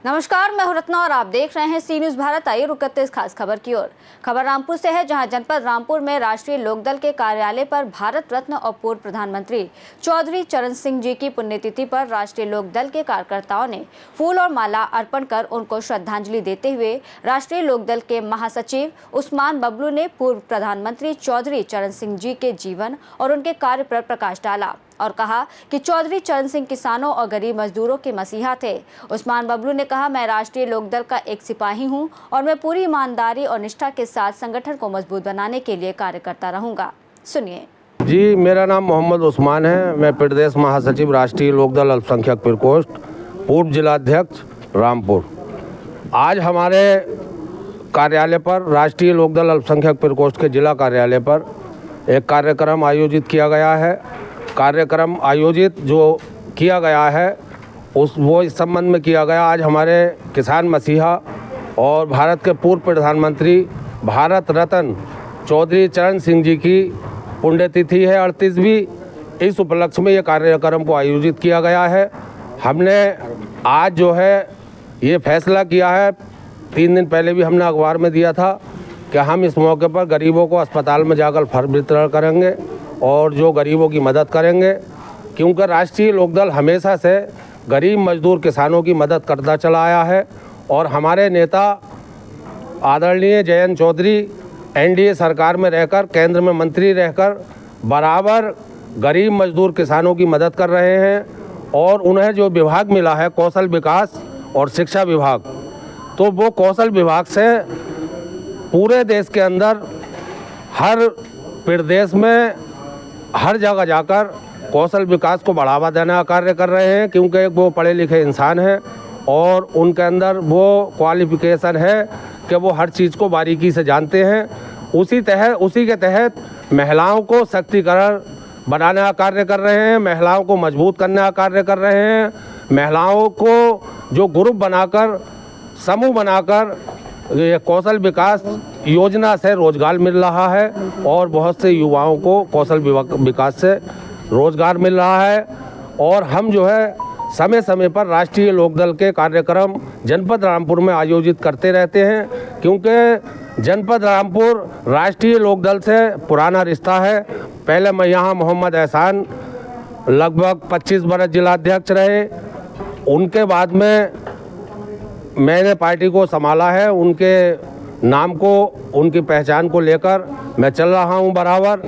नमस्कार, मैं हूं रत्ना और आप देख रहे हैं सी न्यूज़ भारत। आइए रुक करते इस खास खबर की ओर। खबर रामपुर से है, जहां जनपद रामपुर में राष्ट्रीय लोकदल के कार्यालय पर भारत रत्न और पूर्व प्रधानमंत्री चौधरी चरण सिंह जी की पुण्यतिथि पर राष्ट्रीय लोकदल के कार्यकर्ताओं ने फूल और माला अर्पण कर उनको श्रद्धांजलि देते हुए राष्ट्रीय लोकदल के महासचिव उस्मान बबलू ने पूर्व प्रधानमंत्री चौधरी चरण सिंह जी के जीवन और उनके कार्य पर प्रकाश डाला और कहा कि चौधरी चरण सिंह किसानों और गरीब मजदूरों के मसीहा थे। उस्मान बबलू ने कहा, मैं राष्ट्रीय लोकदल का एक सिपाही हूं और मैं पूरी ईमानदारी और निष्ठा के साथ संगठन को मजबूत बनाने के लिए कार्य करता रहूंगा। सुनिए। जी, मेरा नाम मोहम्मद उस्मान है। मैं प्रदेश महासचिव राष्ट्रीय लोकदल अल्पसंख्यक प्रकोष्ठ, पूर्व जिलाध्यक्ष रामपुर। आज हमारे कार्यालय पर, राष्ट्रीय लोकदल अल्पसंख्यक प्रकोष्ठ के जिला कार्यालय पर एक कार्यक्रम आयोजित किया गया है। कार्यक्रम आयोजित जो किया गया है वो इस संबंध में किया गया, आज हमारे किसान मसीहा और भारत के पूर्व प्रधानमंत्री भारत रत्न चौधरी चरण सिंह जी की पुण्यतिथि है 38वीं। इस उपलक्ष्य में ये कार्यक्रम को आयोजित किया गया है। हमने आज जो है ये फैसला किया है, 3 दिन पहले भी हमने अखबार में दिया था कि हम इस मौके पर गरीबों को अस्पताल में जाकर फल वितरण करेंगे और जो गरीबों की मदद करेंगे, क्योंकि राष्ट्रीय लोकदल हमेशा से गरीब मजदूर किसानों की मदद करता चला आया है। और हमारे नेता आदरणीय जयंत चौधरी एनडीए सरकार में रहकर, केंद्र में मंत्री रहकर बराबर गरीब मजदूर किसानों की मदद कर रहे हैं। और उन्हें जो विभाग मिला है कौशल विकास और शिक्षा विभाग, तो वो कौशल विभाग से पूरे देश के अंदर हर प्रदेश में हर जगह जाकर कौशल विकास को बढ़ावा देने का कार्य कर रहे हैं, क्योंकि एक वो पढ़े लिखे इंसान हैं और उनके अंदर वो क्वालिफिकेशन है कि वो हर चीज़ को बारीकी से जानते हैं। उसी के तहत महिलाओं को सशक्तिकरण बनाने का कार्य कर रहे हैं, महिलाओं को मजबूत करने का कार्य कर रहे हैं। महिलाओं को जो ग्रुप बनाकर, समूह बनाकर ये कौशल विकास योजना से रोजगार मिल रहा है और बहुत से युवाओं को कौशल विकास से रोजगार मिल रहा है। और हम जो है समय समय पर राष्ट्रीय लोकदल के कार्यक्रम जनपद रामपुर में आयोजित करते रहते हैं, क्योंकि जनपद रामपुर राष्ट्रीय लोकदल से पुराना रिश्ता है। पहले मैं यहाँ मोहम्मद एहसान लगभग 25 बरस जिलाध्यक्ष रहे, उनके बाद में मैंने पार्टी को संभाला है। उनके नाम को, उनकी पहचान को लेकर मैं चल रहा हूं बराबर।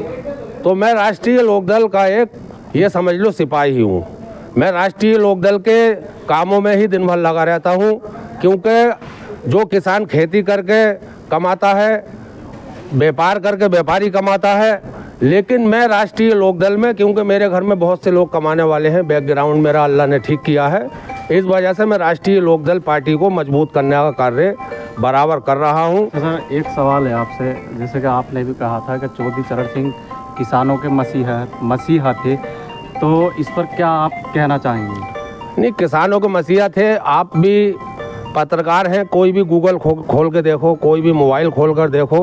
तो मैं राष्ट्रीय लोकदल का एक, ये समझ लो, सिपाही हूं। मैं राष्ट्रीय लोकदल के कामों में ही दिन भर लगा रहता हूं, क्योंकि जो किसान खेती करके कमाता है, व्यापार करके व्यापारी कमाता है, लेकिन मैं राष्ट्रीय लोकदल में, क्योंकि मेरे घर में बहुत से लोग कमाने वाले हैं, बैकग्राउंड मेरा अल्लाह ने ठीक किया है, इस वजह से मैं राष्ट्रीय लोकदल पार्टी को मजबूत करने का कार्य बराबर कर रहा हूं। सर, एक सवाल है आपसे, जैसे कि आपने भी कहा था कि चौधरी चरण सिंह किसानों के मसीहा थे, तो इस पर क्या आप कहना चाहेंगे? नहीं, किसानों के मसीहा थे। आप भी पत्रकार हैं, कोई भी गूगल खोल के देखो, कोई भी मोबाइल खोल कर देखो,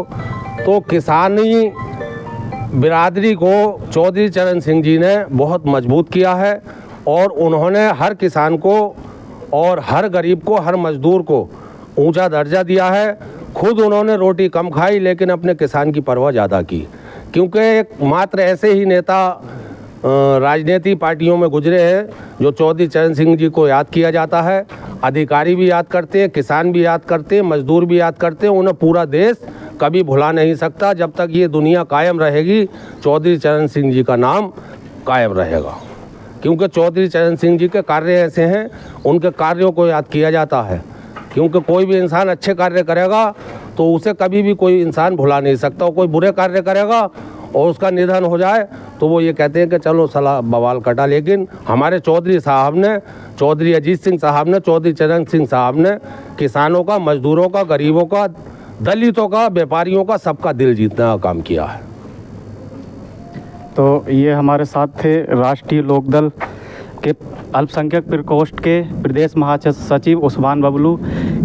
तो किसानी बिरादरी को चौधरी चरण सिंह जी ने बहुत मजबूत किया है। और उन्होंने हर किसान को और हर गरीब को, हर मजदूर को ऊंचा दर्जा दिया है। खुद उन्होंने रोटी कम खाई, लेकिन अपने किसान की परवाह ज़्यादा की, क्योंकि एक मात्र ऐसे ही नेता राजनीतिक पार्टियों में गुजरे हैं जो चौधरी चरण सिंह जी को याद किया जाता है। अधिकारी भी याद करते हैं, किसान भी याद करते हैं, मजदूर भी याद करते हैं। उन्हें पूरा देश कभी भुला नहीं सकता। जब तक ये दुनिया कायम रहेगी, चौधरी चरण सिंह जी का नाम कायम रहेगा, क्योंकि चौधरी चरण सिंह जी के कार्य ऐसे हैं, उनके कार्यों को याद किया जाता है। क्योंकि कोई भी इंसान अच्छे कार्य करेगा तो उसे कभी भी कोई इंसान भुला नहीं सकता। कोई बुरे कार्य करेगा और उसका निधन हो जाए तो वो ये कहते हैं कि चलो सला बवाल कटा। लेकिन हमारे चौधरी साहब ने, चौधरी अजीत सिंह साहब ने, चौधरी चरण सिंह साहब ने किसानों का, मजदूरों का, गरीबों का, दलितों का, व्यापारियों का, सबका दिल जीतने का काम किया है। तो ये हमारे साथ थे राष्ट्रीय लोकदल के अल्पसंख्यक प्रकोष्ठ के प्रदेश महासचिव उस्मान बबलू।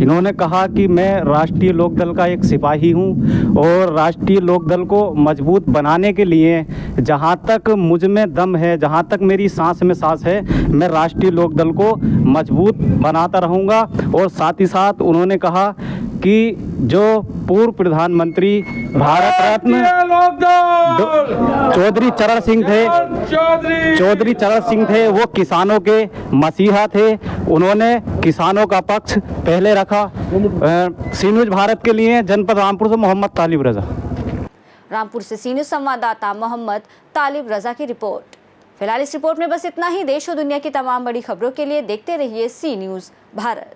इन्होंने कहा कि मैं राष्ट्रीय लोकदल का एक सिपाही हूं और राष्ट्रीय लोकदल को मजबूत बनाने के लिए जहाँ तक मुझ में दम है, जहाँ तक मेरी सांस में सांस है, मैं राष्ट्रीय लोकदल को मजबूत बनाता रहूँगा। और साथ ही साथ उन्होंने कहा कि जो पूर्व प्रधानमंत्री भारत रत्न चौधरी चरण सिंह थे, वो किसानों के मसीहा थे। उन्होंने किसानों का पक्ष पहले रखा। सी न्यूज़ भारत के लिए जनपद रामपुर से मोहम्मद तालिब रजा। रामपुर से सी न्यूज़ संवाददाता मोहम्मद तालिब रजा की रिपोर्ट। फिलहाल इस रिपोर्ट में बस इतना ही। देश और दुनिया की तमाम बड़ी खबरों के लिए देखते रहिए सी न्यूज़ भारत।